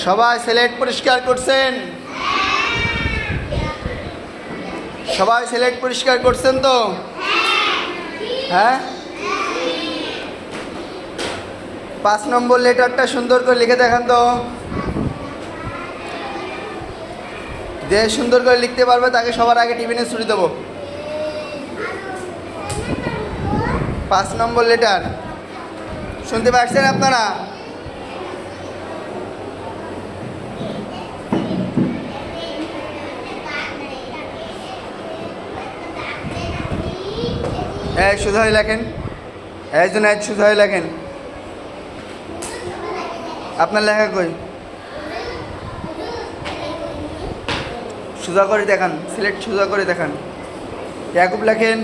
সবাই স্লেট পরিষ্কার করছেন? সবাই স্লেট পরিষ্কার করছেন তো? হ্যাঁ, 5 নম্বর লেটারটা সুন্দর করে লিখে দেখান তো। যে সুন্দর করে লিখতে পারবে তাকে সবার আগে টিফিনে ছুটি দেবো। 5 নম্বর লেটার শুনতে পাচ্ছেন আপনারা? সোজা হয়ে লেখেন। একজন সোজা হয়ে লেখেন। আপনার লেখা কই? সোজা করে দেখান, সিলেক্ট সোজা করে দেখান। ইয়াকুব লেখেন।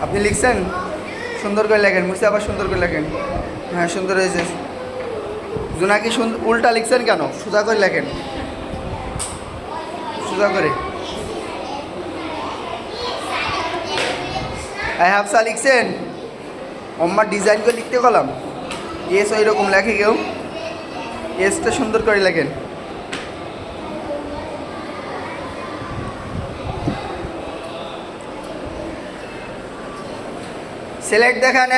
আপনি লিখছেন? সুন্দর করে লেখেন। মুছে আবার সুন্দর করে লেখেন। হ্যাঁ, সুন্দর হয়েছে। জোনাকি উল্টা লিখছেন কেন? সোজা করে লেখেন, সোজা করে। হাফসা লিখছেন? আমার ডিজাইন করে লিখতে গেলাম। এস ওই রকম লেখে কেউ? এসটা সুন্দর করে লেখেন। সিলেক্ট দেখান।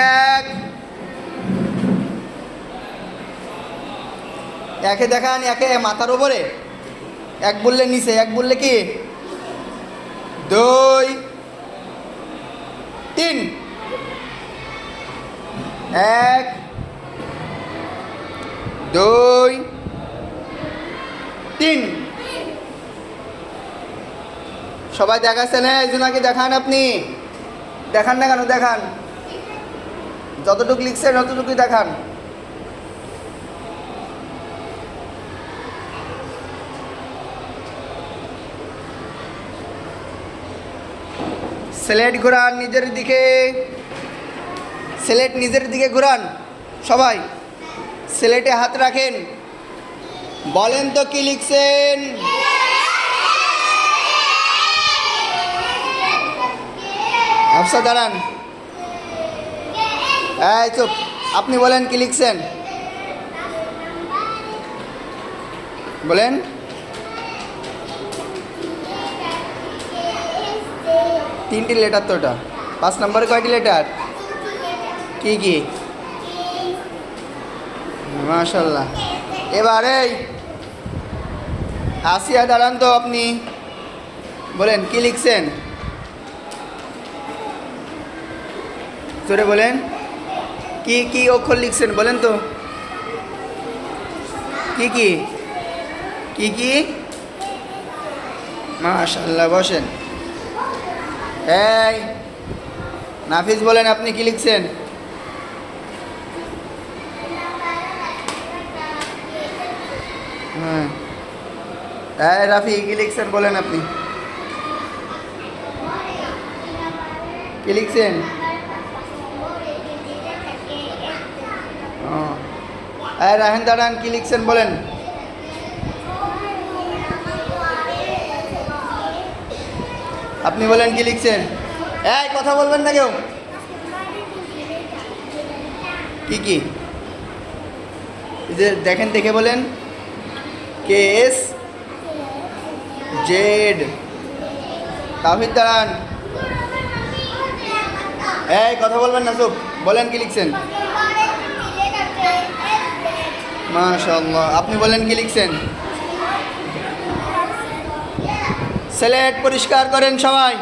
একে দেখান, একে মাথার উপরে। এক বললে নিচে, এক বললে কি? 2 3। 1 2 3। সবাই দেখাচ্ছেন? একজনাকে দেখান। আপনি দেখান না কেন? দেখান, যতটুকু লিখছেন ততটুকুই দেখান। স্লেট ঘোরান নিজের দিকে। স্লেট নিজের দিকে ঘোরান। সবাই স্লেটে হাত রাখেন। বলেন তো কি লিখছেন? আফসা দাঁড়ান। চুপ। আপনি বলেন কি লিখছেন? বলেন। তিনটি লেটার তো ওটা। 5 নম্বরে কয়টি লেটার? কি কি? মাশাআল্লাহ। এবার আসিয়া দাঁড়ান তো। আপনি বলেন কি লিখছেন? জোরে বলেন। কি কি অক্ষর লিখছেন বলেন তো? কি কি? কি কি? মাশাআল্লাহ। বসেন। নাফিস বলেন আপনি কি লিখছেন? হ্যাঁ, রাফি কি লিখছেন বলেন আপনি? কি লিখছেন? রাহেন দাঁড়ান, কি লিখছেন বলেন? আপনি বলেন কি লিখছেন? কথা বলবেন না কেউ। কি কি? যে দেখেন, দেখে বলেন। KS Z। তাওহীদ দাঁড়ান। কথা বলবেন না, চুপ। বলেন কি লিখছেন? মাশাআল্লাহ। আপনি বলেন কি লিখছেন? স্লেট পরিষ্কার করেন সবাই।